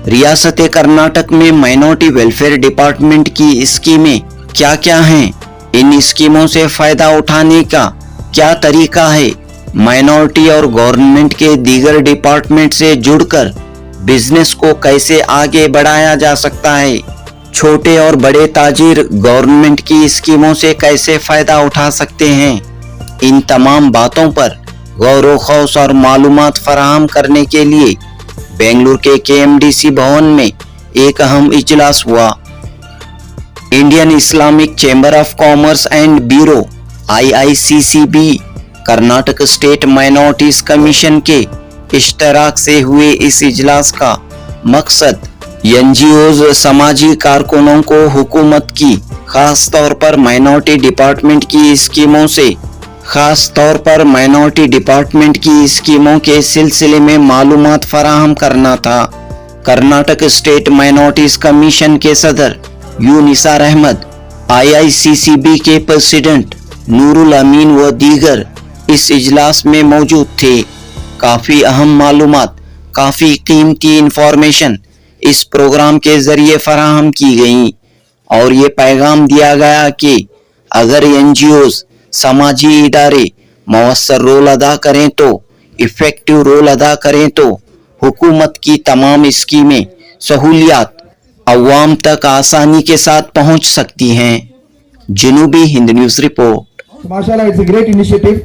रियासत कर्नाटक में minority welfare department की स्कीमें क्या क्या हैं? इन स्कीमों से फायदा उठाने का क्या तरीका है? माइनॉरिटी और गवर्नमेंट के दीगर डिपार्टमेंट से जुड़कर बिजनेस को कैसे आगे बढ़ाया जा सकता है? छोटे और बड़े ताजिर गवर्नमेंट की स्कीमों से कैसे फायदा उठा सकते हैं? इन तमाम बातों पर गौर खौस और मालूमात फराहम करने के लिए बेंगलुरु के KMDC भवन में एक अहम इजलास हुआ। Indian Islamic chamber of commerce and bureau IICCB, Karnataka state minorities commission के इश्तराक से हुए इस इजलास का मकसद NGOs, समाजी कारकुनों को हुकूमत की खास तौर पर माइनॉरिटी डिपार्टमेंट की स्कीमों के सिलसिले में मालूमात फराहम करना था। कर्नाटक स्टेट माइनॉरिटीज कमीशन के सदर यू निसार अहमद, IICCB के प्रेसिडेंट नूरुल अमीन व दीगर इस इजलास में मौजूद थे। काफी अहम मालूमात, काफी कीमती इंफॉर्मेशन इस प्रोग्राम के जरिए फराहम की गई और ये पैगाम दिया गया कि अगर NGOs, समाजी इदारे मौसर रोल अदा करें तो, इफेक्टिव रोल अदा करें तो हुकूमत की तमाम स्कीमें, सहूलियात अवाम तक आसानी के साथ पहुंच सकती हैं। जनूबी हिंद न्यूज़ रिपोर्ट। माशाल्लाह, it's a great initiative.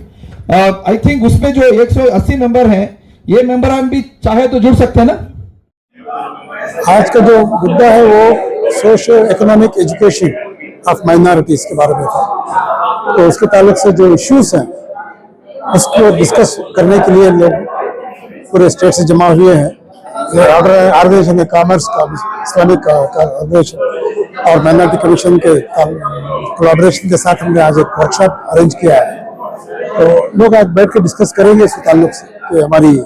I think उसमें जो 180 मेंबर हैं, ये मेंबर हम भी चाहे तो जुड़ सकते हैं ना। आज का जो मुद्दा है वो socio economic education of minorities के बारे में था। तो उसके ताल्लुक से जो इश्यूज हैं उसको डिस्कस करने के लिए लोग पूरे स्टेट से जमा हुए हैं। ऑर्गेनाइजेशन है कॉमर्स का, इस्लामिक ऑर्गेनाइजेशन और माइनॉरिटी कमीशन के कोलैबोरेशन के साथ हमने आज एक वर्कशॉप अरेंज किया है। तो लोग आज बैठ के डिस्कस करेंगे इसके ताल्लुक से कि हमारी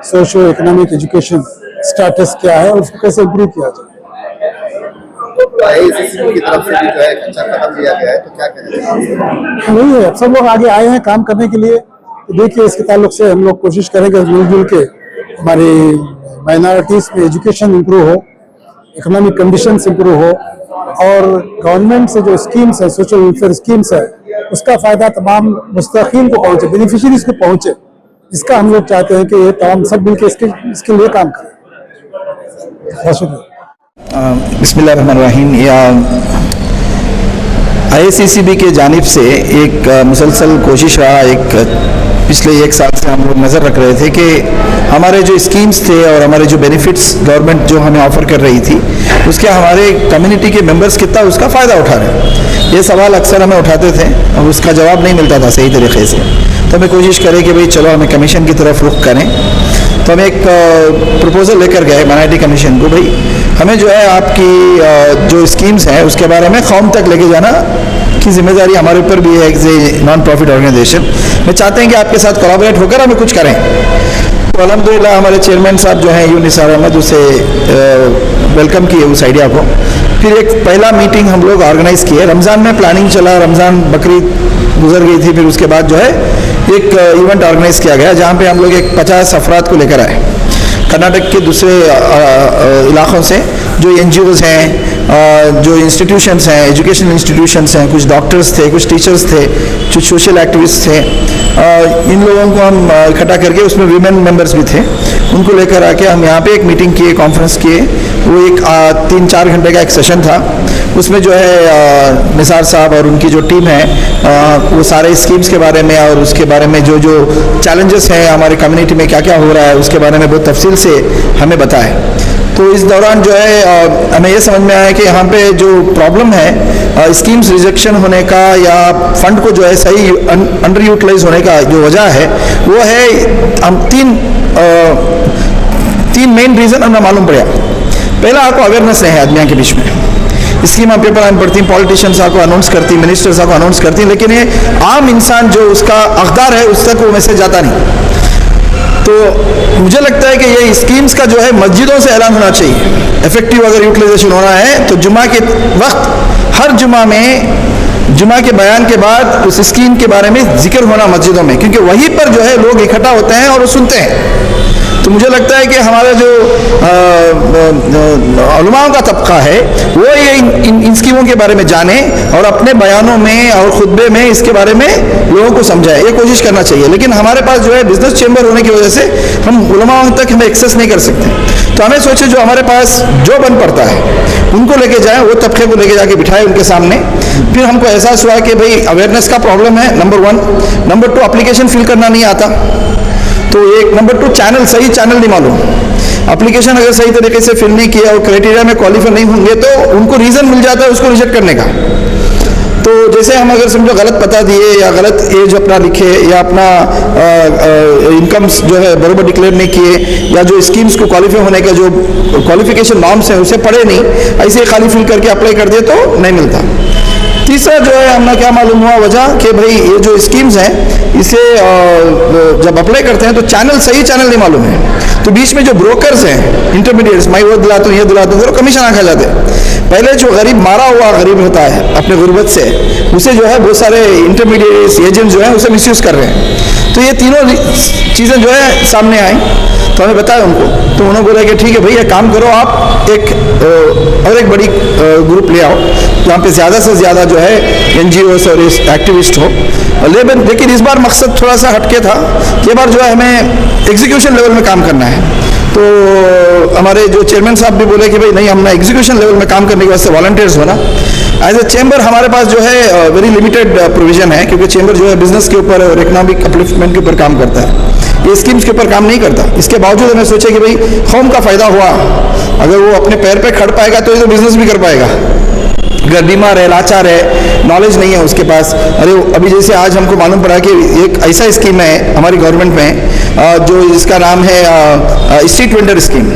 सोशो इकोनॉमिक एजुकेशन स्टेटस क्या है और उसको कैसे इम्प्रूव किया जाए। IICCB की तरफ से भी जो है एक अच्छा कदम लिया गया है, तो क्या कहेंगे? नहीं है, सब लोग आगे आए हैं काम करने के लिए। तो देखिए इसके ताल्लुक से हम लोग कोशिश करेंगे मिलजुल के हमारी माइनॉरिटीज में एजुकेशन इम्प्रूव हो, इकोनॉमिक कंडीशंस इम्प्रूव हो और गवर्नमेंट से जो स्कीम्स है, सोशल वेलफेयर स्कीम्स है, उसका फायदा तमाम मुस्तकीन को पहुंचे, बेनिफिशरीज को पहुंचे। इसका हम लोग चाहते हैं कि ये तमाम सब मिलकर इसके लिए काम करें। बहुत शुक्रिया। बिस्मिल्लाहिर्रहमानिर्रहीम। IICCB के जानिब से एक मुसलसल कोशिश रहा, पिछले 1 साल से हम लोग नज़र रख रहे थे कि हमारे जो स्कीम्स थे और हमारे जो बेनिफिट्स गवर्नमेंट जो हमें ऑफ़र कर रही थी उसके हमारे कम्युनिटी के मेंबर्स कितना उसका फ़ायदा उठा रहे हैं। ये सवाल अक्सर हमें उठाते थे और उसका जवाब नहीं मिलता था सही तरीके से। तो हमें कोशिश करें कि भाई चलो हमें कमीशन की तरफ रुख करें। तो हम एक प्रपोज़ल लेकर गए माइनॉरिटी कमीशन को, भाई हमें जो है आपकी जो स्कीम्स हैं उसके बारे में कौम तक लेके जाना की जिम्मेदारी हमारे ऊपर भी है। As a non profit organisation में चाहते हैं कि आपके साथ कोलैबोरेट होकर हमें कुछ करें। तो अल्हम्दुलिल्लाह हमारे चेयरमैन साहब जो हैं यू निसार अहमद, उसे वेलकम किए उस आइडिया को। फिर एक पहला मीटिंग हम लोग ऑर्गेनाइज़ किए। रमज़ान में प्लानिंग चला, रमज़ान बकरीद गुजर गई थी। फिर उसके बाद जो है एक इवेंट ऑर्गेनाइज़ किया गया जहाँ पे हम लोग एक 50 अफराद को लेकर आए कर्नाटक के दूसरे इलाक़ों से, जो NGOs हैं, जो इंस्टीट्यूशंस हैं, एजुकेशनल इंस्टीट्यूशंस हैं, कुछ डॉक्टर्स थे, कुछ टीचर्स थे, कुछ सोशल एक्टिविस्ट थे। इन लोगों को हम इकट्ठा करके, उसमें वीमेन मेंबर्स भी थे, उनको लेकर आके हम यहाँ पे एक मीटिंग किए, कॉन्फ्रेंस किए। वो एक 3-4 घंटे का एक सेशन था। उसमें जो है निसार साहब और उनकी जो टीम है वो सारे स्कीम्स के बारे में और उसके बारे में जो जो चैलेंजेस हैं हमारे कम्युनिटी में क्या क्या हो रहा है उसके बारे में बहुत तफसील से हमें बताया। तो इस दौरान जो है हमें ये समझ में आया कि यहाँ पे जो प्रॉब्लम है स्कीम्स रिजेक्शन होने का या फंड को जो है सही अंडर यूटिलाइज होने का जो वजह है वो है, हम तीन मेन रीज़न हमें मालूम पड़ा। पहला, आपको अवेयरनेस नहीं है आदमियों के बीच में। स्कीम आप पेपर में पढ़ती, पॉलिटिशियंस आपको अनाउंस करती, मिनिस्टर्स आपको अनाउंस करती, लेकिन ये आम इंसान जो उसका हकदार है उस तक वो मैसेज जाता नहीं। तो मुझे लगता है कि ये स्कीम्स का जो है मस्जिदों से ऐलान होना चाहिए। इफेक्टिव अगर यूटिलाइजेशन होना है तो जुमा के वक्त हर जुमा में, जुमा के बयान के बाद उस स्कीम के बारे में जिक्र होना मस्जिदों में, क्योंकि वहीं पर जो है लोग इकट्ठा होते हैं और वो सुनते हैं। तो मुझे लगता है कि हमारा जो उलमाओं का तबका है वो ये इन स्कीमों के बारे में जाने और अपने बयानों में और खुतबे में इसके बारे में लोगों को समझाए, ये कोशिश करना चाहिए। लेकिन हमारे पास जो है बिजनेस चैम्बर होने की वजह से हम उलमाओं तक हमें एक्सेस नहीं कर सकते, तो हमें सोचे जो हमारे पास जो बन पड़ता है उनको लेके जाएं, वो तबके को लेके जाके बिठाए उनके सामने। फिर हमको एहसास हुआ कि भाई अवेयरनेस का प्रॉब्लम है, नंबर 1। नंबर 2, एप्लीकेशन फिल करना नहीं आता, तो एक। नंबर 2, चैनल, सही चैनल नहीं मालूम। एप्लीकेशन अगर सही तरीके से फिल नहीं किया और क्राइटेरिया में क्वालिफाई नहीं होंगे तो उनको रीज़न मिल जाता है उसको रिजेक्ट करने का। तो जैसे हम अगर समझो गलत पता दिए या गलत एज अपना लिखे या अपना इनकम्स जो है बराबर डिक्लेयर नहीं किए या जो स्कीम्स को क्वालिफाई होने का जो क्वालिफिकेशन नॉर्म्स हैं उसे पढ़े नहीं, ऐसे ही खाली फिल करके अप्लाई कर दिए तो नहीं मिलता। तीसरा जो है हमने क्या मालूम हुआ वजह कि भाई ये जो स्कीम्स हैं इसे जब अप्लाई करते हैं तो चैनल, सही चैनल नहीं मालूम है, तो बीच में जो ब्रोकर्स हैं, इंटरमीडिएट्स, मैं वो दिलाता हूँ, ये दिलाता हूँ, कमीशन आ खा जाते हैं। पहले जो गरीब मारा हुआ गरीब होता है अपने गुर्बत से, उसे जो है बहुत सारे इंटरमीडिएट्स, एजेंट जो है उसे मिसयूज कर रहे हैं। तो ये तीनों चीज़ें जो है सामने आई, तो हमें बताया उनको, तो उन्होंने बोला कि ठीक है भाई, एक काम करो, आप एक बड़ी ग्रुप ले आओ जहाँ पे ज़्यादा से ज़्यादा जो है NGOs और एक्टिविस्ट हो। लेकिन इस बार मकसद थोड़ा सा हटके था कि इस बार जो है हमें एग्जीक्यूशन लेवल में काम करना है। तो हमारे जो चेयरमैन साहब भी बोले कि भाई नहीं, हमने एग्जीक्यूशन लेवल में काम करने के वास्ते वॉलंटियर्स बना। एज ए चैम्बर हमारे पास जो है वेरी लिमिटेड प्रोविजन है, क्योंकि चैम्बर जो है बिजनेस के ऊपर और इकोनॉमिक अपलिफ्टमेंट के ऊपर काम करता है, ये स्कीम्स के ऊपर काम नहीं करता। इसके बावजूद हमें सोचे कि भाई कौम का फ़ायदा हुआ, अगर वो अपने पैर पे खड़ पाएगा तो ये तो बिजनेस भी कर पाएगा। अगर बीमार है, लाचार है, नॉलेज नहीं है उसके पास, अरे अभी जैसे आज हमको मालूम पड़ा कि एक ऐसा स्कीम है हमारी गवर्नमेंट में जो जिसका नाम है स्ट्रीट वेंडर स्कीम,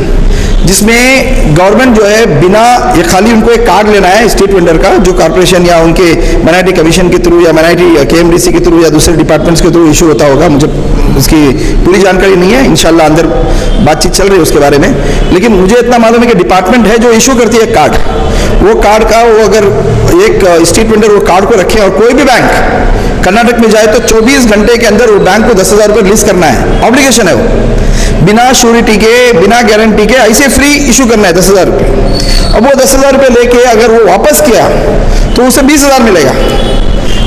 जिसमें गवर्नमेंट जो है बिना, ये खाली उनको एक कार्ड लेना है स्ट्रीट वेंडर का, जो कॉर्पोरेशन या उनके माइनॉरिटी कमीशन के थ्रू या माइनॉरिटी KMDC के थ्रू या दूसरे डिपार्टमेंट्स के थ्रू इशू होता होगा, मुझे इसकी पूरी जानकारी नहीं है, इंशाल्लाह अंदर बातचीत चल रही है उसके बारे में। लेकिन मुझे इतना मालूम है कि डिपार्टमेंट है जो इशू करती है कार्ड, वो कार्ड का वो अगर एक स्ट्रीट वेंडर वो कार्ड को रखे और कोई भी बैंक कर्नाटक में जाए तो 24 घंटे के अंदर वो बैंक को 10,000 रुपये रिलीज करना है, ऑब्लिगेशन है वो, बिना श्योरिटी के, बिना गारंटी के, ऐसे फ्री इशू करना है 10,000 रुपये। अब वो 10,000 रुपये लेके अगर वो वापस किया तो उसे 20,000 मिलेगा,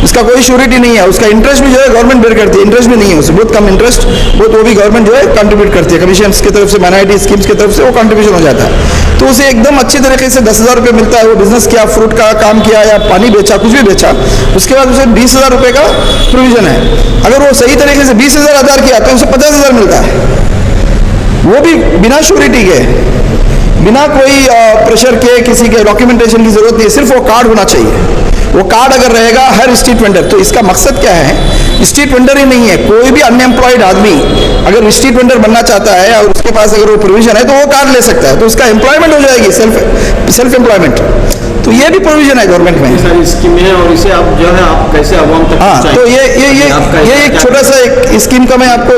इसका कोई श्योरिटी नहीं है। उसका इंटरेस्ट भी जो है गवर्नमेंट बेयर करती है, इंटरेस्ट भी नहीं है उससे, बहुत कम इंटरेस्ट, बहुत वो भी गवर्नमेंट जो है कंट्रीब्यूट करती है, कमीशन की तरफ से, माइनॉरिटी स्कीम्स की तरफ से वो कंट्रीब्यूशन हो जाता है। तो उसे एकदम अच्छे तरीके से 10,000 रुपये मिलता है। वो बिजनेस किया, फ्रूट का काम किया या पानी बेचा, कुछ भी बेचा, उसके बाद उसे 20,000 रुपये का प्रोविजन है। अगर वो सही तरीके से 20,000 अदा किया तो उसे 50,000 मिलता है, वो भी बिना श्योरिटी के, बिना कोई प्रेशर के, किसी के डॉक्यूमेंटेशन की जरूरत नहीं है, सिर्फ वो कार्ड होना चाहिए। वो कार्ड अगर रहेगा हर स्ट्रीट वेंडर, तो इसका मकसद क्या है, स्ट्रीट वेंडर ही नहीं है, कोई भी अनएम्प्लॉयड आदमी अगर स्ट्रीट वेंडर बनना चाहता है और उसके पास अगर वो प्रोविजन है तो वो कार्ड ले सकता है, तो उसका एम्प्लॉयमेंट हो जाएगी, सेल्फ एम्प्लॉयमेंट। तो ये भी प्रोविजन है गवर्नमेंट में, सारी स्कीमें हैं, और इसे आप जो है आप कैसे अवाम तक हाँ। तो ये एक छोटा सा एक स्कीम का मैं आपको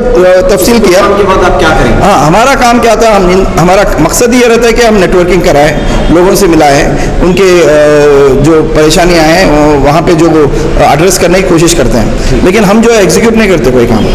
तफसील किया। के बाद आप क्या करेंगे? हाँ, हमारा काम क्या था, हमारा मकसद ये रहता है कि हम नेटवर्किंग कराएं, लोगों से मिलाएं, उनके जो परेशानियां हैं वहाँ पे जो एड्रेस करने की कोशिश करते हैं। लेकिन हम जो है एग्जीक्यूट नहीं करते कोई काम।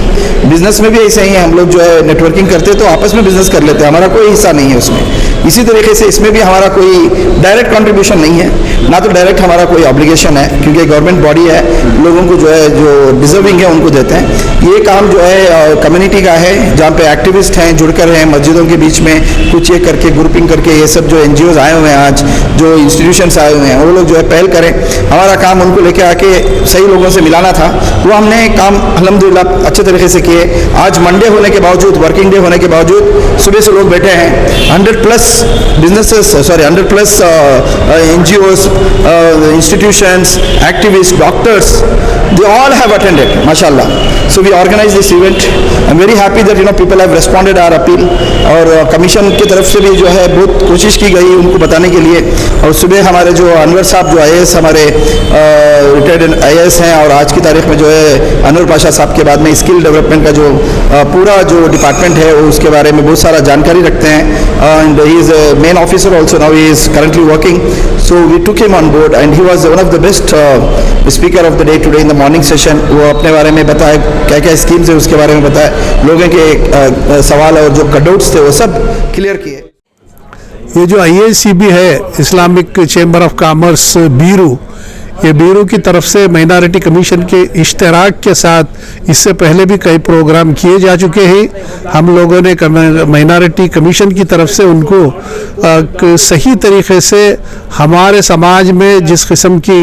बिजनेस में भी ऐसे ही है, हम लोग जो है नेटवर्किंग करते तो आपस में बिजनेस कर लेते हैं, हमारा कोई हिस्सा नहीं है उसमें। इसी तरीके से इसमें भी हमारा कोई डायरेक्ट कंट्रीब्यूशन नहीं है, ना तो डायरेक्ट हमारा कोई ऑब्लिगेशन है, क्योंकि गवर्नमेंट बॉडी है, लोगों को जो है जो डिजर्विंग है उनको देते हैं। ये काम जो है कम्युनिटी का है, जहाँ पे एक्टिविस्ट हैं, जुड़कर हैं, मस्जिदों के बीच में कुछ ये करके ग्रुपिंग करके, ये सब जो NGOs आए हुए हैं आज, जो इंस्टीट्यूशंस आए हुए हैं, वो लोग जो है पहल करें। हमारा काम उनको लेके आके सही लोगों से मिलाना था, वो हमने काम अल्हम्दुलिल्लाह अच्छे तरीके से किए। आज मंडे होने के बावजूद, वर्किंग डे होने के बावजूद सुबह से लोग बैठे हैं, 100+ businesses, 100+ NGOs, institutions, activists, doctors, they all have attended, mashallah. So we organized this event. I'm very happy that people have responded our appeal, और कमीशन की तरफ से भी जो है बहुत कोशिश की गई उनको बताने के लिए। और सुबह हमारे जो अनवर साहब जो IAS हमारे रिटायर्ड IAS हैं, और आज की तारीख में जो है अनवर पाशा साहब के बाद में स्किल डेवलपमेंट का जो पूरा जो डिपार्टमेंट है वो उसके बारे में बहुत सारा जानकारी रखते हैं। And he is main officer also, now he is currently working, so we took him on board and he was one of the best speaker of the day today in the morning session. वो अपने बारे में बताया क्या क्या schemes है उसके बारे में बताया, लोगों के सवाल और जो कटआउट्स थे वो सब क्लियर किए। ये जो IACB है, Islamic chamber of commerce bureau, ये ब्यूरो की तरफ से माइनॉरिटी कमीशन के इश्तराक के साथ इससे पहले भी कई प्रोग्राम किए जा चुके हैं। हम लोगों ने माइनॉरिटी कमीशन की तरफ से उनको सही तरीके से हमारे समाज में जिस किस्म की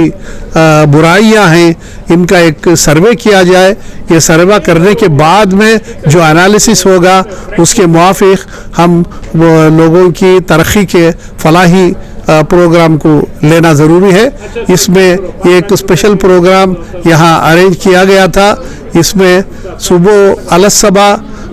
बुराइयां हैं इनका एक सर्वे किया जाए। ये सर्वे करने के बाद में जो एनालिसिस होगा उसके मुआफिक हम लोगों की तरक्की के फलाही प्रोग्राम को लेना ज़रूरी है। इसमें एक स्पेशल प्रोग्राम यहाँ अरेंज किया गया था। इसमें सुबह अलसबा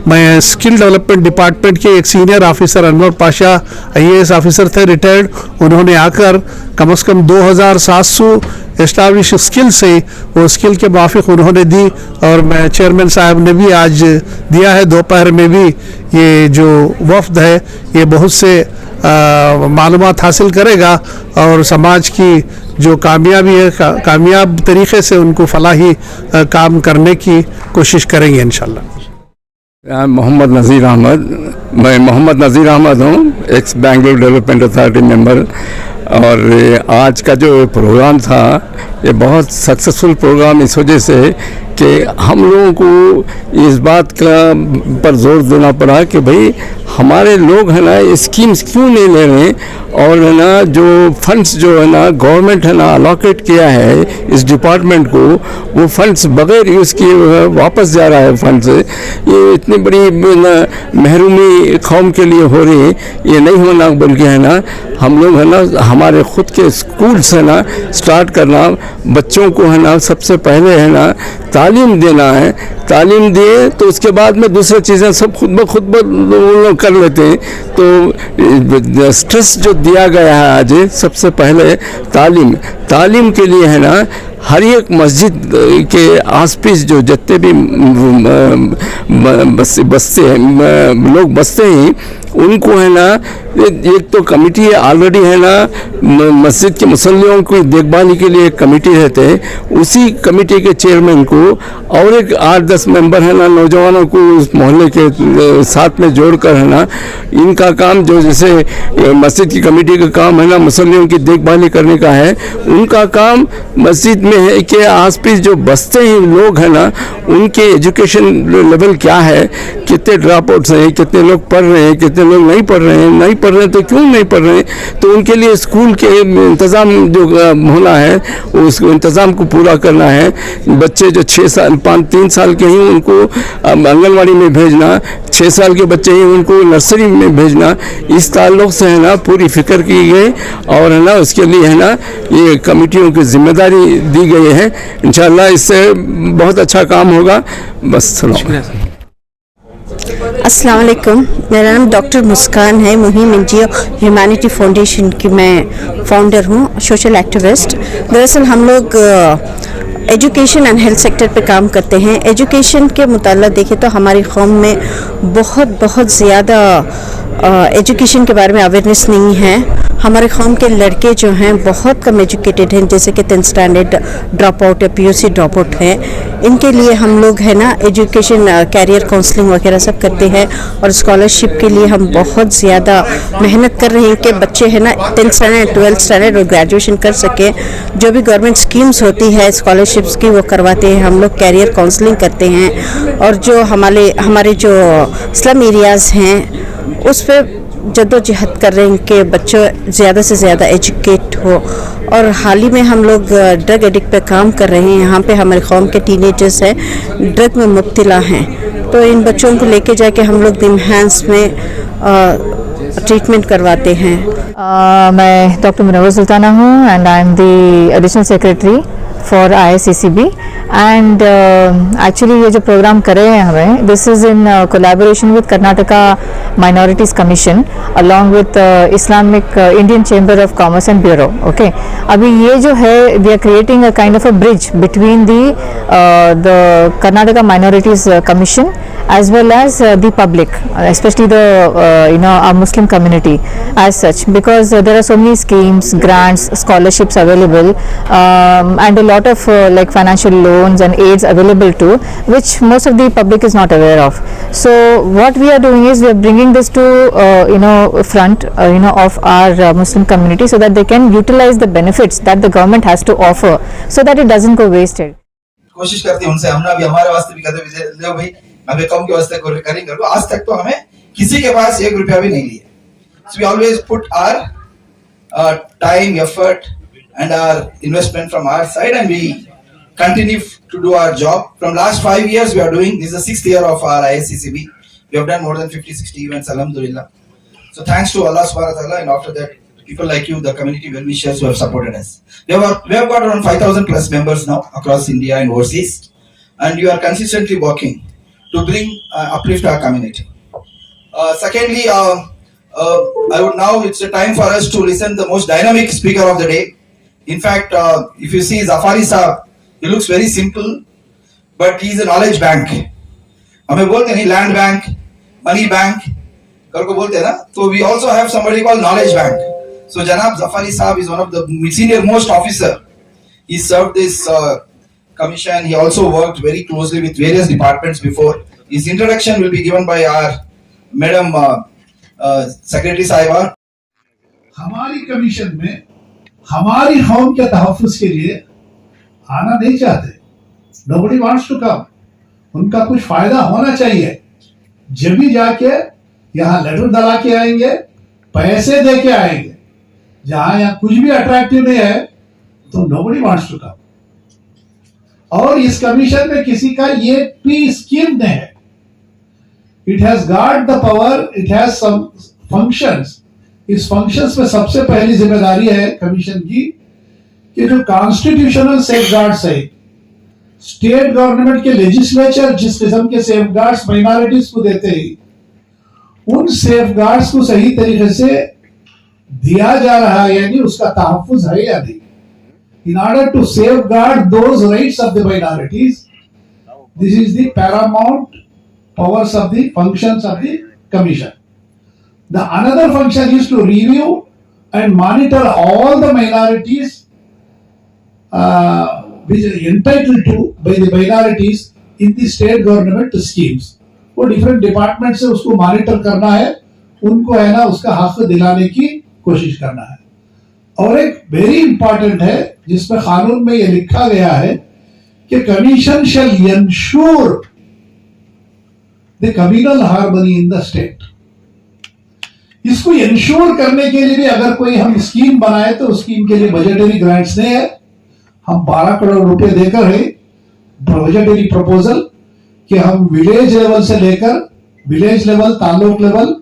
मैं स्किल डेवलपमेंट डिपार्टमेंट के एक senior officer Anwar Pasha IAS officer थे रिटायर्ड, उन्होंने आकर कम से कम 2700 एस्टाब्लिश स्किल से वो स्किल के मुआफिक उन्होंने दी। और मैं चेयरमैन साहब ने भी आज दिया है। दोपहर में भी ये जो वफ्द है ये बहुत से मालूमात हासिल करेगा और समाज की जो कामयाबी है कामयाब तरीके से उनको फलाही काम करने की कोशिश करेंगे इंशाल्लाह। मोहम्मद नज़ीर अहमद, मैं मोहम्मद नज़ीर अहमद हूँ, x Bengaluru development authority member. और आज का जो प्रोग्राम था ये बहुत सक्सेसफुल प्रोग्राम इस वजह से कि हम लोगों को इस बात का पर जोर देना पड़ा कि भाई हमारे लोग है ना स्कीम्स क्यों नहीं ले रहे हैं, और है ना जो फंड्स जो है ना गवर्नमेंट है ना अलोकेट किया है इस डिपार्टमेंट को, वो फंड्स बगैर यूज़ किए वापस जा रहा है फंड्स। ये इतनी बड़ी महरूमी कौम के लिए हो रही है, ये नहीं होना बल्कि है ना हम लोग है ना हमारे ख़ुद के स्कूल्स है ना स्टार्ट करना, बच्चों को है ना सबसे पहले है ना तालीम देना है। तालीम दिए तो उसके बाद में दूसरी चीज़ें सब खुद ब खुद लोग कर लेते हैं। तो स्ट्रेस जो दिया गया है आज सबसे पहले तालीम के लिए है ना हर एक मस्जिद के आसपास जो जितने भी बसते हैं लोग बसते हैं उनको है ना एक तो कमेटी ऑलरेडी है ना मस्जिद के मुसल्लियों की देखभाल के लिए एक कमेटी रहते हैं, उसी कमेटी के चेयरमैन को और एक 8-10 मेंबर है ना नौजवानों को उस मोहल्ले के साथ में जोड़कर है ना इनका काम जो जैसे मस्जिद की कमेटी का काम है ना मुसल्लियों की देखभाल करने का है, उनका काम मस्जिद में है कि आसपास जो बसते हैं लोग हैं ना उनके एजुकेशन लेवल क्या है, कितने ड्रॉप आउट्स हैं, कितने लोग पढ़ रहे हैं, कितने लोग नहीं पढ़ रहे हैं तो क्यों नहीं पढ़ रहे हैं, तो उनके लिए स्कूल के इंतज़ाम जो होना है उस इंतज़ाम को पूरा करना है। बच्चे जो 3 साल के हैं उनको आंगनवाड़ी में भेजना, 6 साल के बच्चे हैं उनको नर्सरी में भेजना, इस ताल्लुक़ से है ना पूरी फिक्र की गई और है ना उसके लिए है ना ये कमेटियों की जिम्मेदारी दी गई है। इंशाल्लाह इससे बहुत अच्छा काम होगा। बस अस्सलाम वालेकुम, मेरा नाम डॉक्टर मुस्कान है। मुहिम NGO ह्यूमैनिटी फाउंडेशन की मैं फाउंडर हूँ, सोशल एक्टिविस्ट। दरअसल हम लोग एजुकेशन एंड हेल्थ सेक्टर पे काम करते हैं। एजुकेशन के मुताल्लिक़ देखें तो हमारी कौम में बहुत ज़्यादा एजुकेशन के बारे में अवेयरनेस नहीं है। हमारे कौम के लड़के जो हैं बहुत कम एजुकेटेड हैं, जैसे कि 10th स्टैंडर्ड ड्रॉप आउट या PUC ड्रॉप आउट हैं। इनके लिए हम लोग है ना एजुकेशन कैरियर काउंसलिंग वगैरह सब करते हैं और स्कॉलरशिप के लिए हम बहुत ज़्यादा मेहनत कर रहे हैं कि बच्चे है ना 10th स्टैंडर्ड 12th स्टैंडर्ड और ग्रेजुएशन कर सकें। जो भी गवर्नमेंट स्कीम्स होती है स्कॉलरशिप्स की वो करवाते हैं, हम लोग कैरियर काउंसलिंग करते हैं। और जो हमारे जो स्लम एरियाज़ हैं उस पर जद्दोजहद कर रहे हैं कि बच्चों ज़्यादा से ज़्यादा एजुकेट हो। और हाल ही में हम लोग ड्रग एडिक्ट पे काम कर रहे हैं। यहाँ पे हमारे कौम के टीनेजर्स हैं ड्रग में मुब्तला हैं, तो इन बच्चों को लेके जाके हम लोग निमहांस में ट्रीटमेंट करवाते हैं। मैं डॉक्टर मुनव्वर सुल्ताना हूँ and I am the additional secretary for IACCB and actually ये जो प्रोग्राम कर रहे हैं हमें this is in collaboration with Karnataka minorities commission along with Islamic Indian chamber of commerce and bureau. Okay, अभी ये जो है we are creating a kind of a bridge between the Karnataka minorities commission as well as the public, especially the our Muslim community as such, because there are so many schemes, grants, scholarships available, and a lot of like financial loans and aids available too, which most of the public is not aware of. So what we are doing is we are bringing this to front of our Muslim community, so that they can utilize the benefits that the government has to offer, so that it doesn't go wasted. कोशिश करते हैं उनसे, हमने भी हमारे वास्ते भी कहते हैं ले भाई हमें कम के वास्ते करेंगे, आज तक तो हमें किसी के पास 1 रुपया भी नहीं लिया. So we always put our time, effort and our investment from our side, and we continue to do our job. From last 5 years we are doing, this is the 6th year of our ISCCB. We have done more than 50-60 events, alhamdulillah. So thanks to Allah subhanahu wa ta'ala, and after that people like you, the community well-wishers who have supported us. We have got around 5,000 plus members now across India and overseas, and you are consistently working to bring uplift our community. Secondly, I would now, it's a time for us to listen to the most dynamic speaker of the day. In fact, if you see Zafari Saab, he looks very simple, but he is a knowledge bank. हमें बोलते हैं land bank, money bank करको बोलते हैं ना, तो we also have somebody called knowledge bank. So Janab Zafari Saab is one of the senior most officer. He served this commission. He also worked very closely with various departments before. His introduction will be given by our Madam Secretary Sahiba. हमारी commission में हमारी कौम के तहफ़्फ़ुज़ के लिए आना नहीं चाहते. Nobody wants to come. उनका कुछ फायदा होना चाहिए. जब भी जाके यहाँ लेटर डला के आएंगे, पैसे दे के आएंगे. जहां यहाँ कुछ भी अट्रैक्टिव नहीं है तो nobody wants to come. और इस कमीशन में किसी का ये भी स्कीम नहीं है. It has got the power, it has some functions. इस फंक्शंस में सबसे पहली जिम्मेदारी है कमीशन की कि जो कॉन्स्टिट्यूशनल सेफगार्ड्स है, स्टेट गवर्नमेंट के लेजिस्लेचर जिस किस्म के सेफगार्ड्स माइनॉरिटीज को देते हैं, उन सेफगार्ड्स को सही तरीके से दिया जा रहा है, यानी उसका तहफ़्फ़ुज़ है या नहीं. In order to safeguard those rights of the minorities, this is the paramount powers of the functions of the commission. The another function is to review and monitor all the minorities which are entitled to by the minorities in the state government schemes. वो different departments से उसको monitor करना है, उनको है ना उसका हक दिलाने की कोशिश करना है. और एक वेरी इंपॉर्टेंट है जिसमें कानून में ये लिखा गया है कि commission shell ensure the communal harmony in the state. इसको इंश्योर करने के लिए भी अगर कोई हम स्कीम बनाए तो उस स्कीम के लिए बजटरी ग्रांट्स नहीं है. हम 12 करोड़ रुपए देकर है बजटरी प्रपोजल कि हम विलेज लेवल से लेकर village level, taluk level,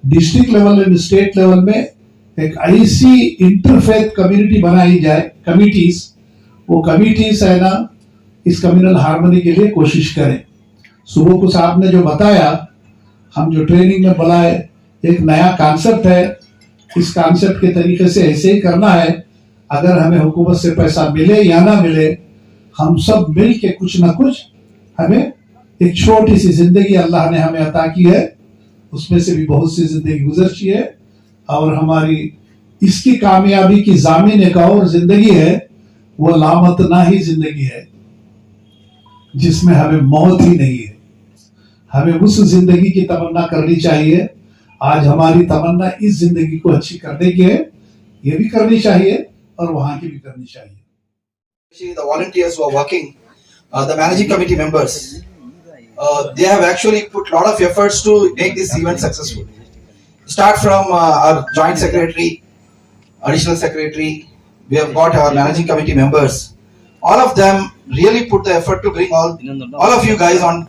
district level and state level में एक ऐसी इंटरफेथ कम्युनिटी बनाई जाए, कमिटीज. वो कमिटीज है ना इस कम्युनल हार्मनी के लिए कोशिश करें. सुबह को साहब ने जो बताया, हम जो ट्रेनिंग में बुलाए, एक नया कॉन्सेप्ट है. इस कॉन्सेप्ट के तरीके से ऐसे ही करना है. अगर हमें हुकूमत से पैसा मिले या ना मिले, हम सब मिल के कुछ ना कुछ हमें एक छोटी सी जिंदगी अल्लाह ने हमें अता की है, उसमें से भी बहुत सी जिंदगी गुजरती है. और हमारी इसकी कामयाबी की जामिन एक और जिंदगी है, वो लामतना ही जिंदगी है जिसमें हमें मौत ही नहीं है. हमें उस जिंदगी की तमन्ना करनी चाहिए. आज हमारी तमन्ना इस जिंदगी को अच्छी करने की है, ये भी करनी चाहिए और वहां की भी करनी चाहिए. The volunteers who are working, the managing committee members, they have actually put a lot of efforts to make this event successful. Start from our joint secretary, additional secretary, we have got our managing committee members. All of them really put the effort to bring all of you guys on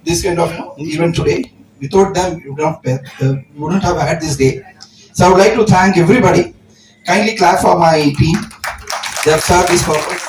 this kind of event today. Without them, we wouldn't have had this day. So I would like to thank everybody. Kindly clap for my team. They have served this purpose.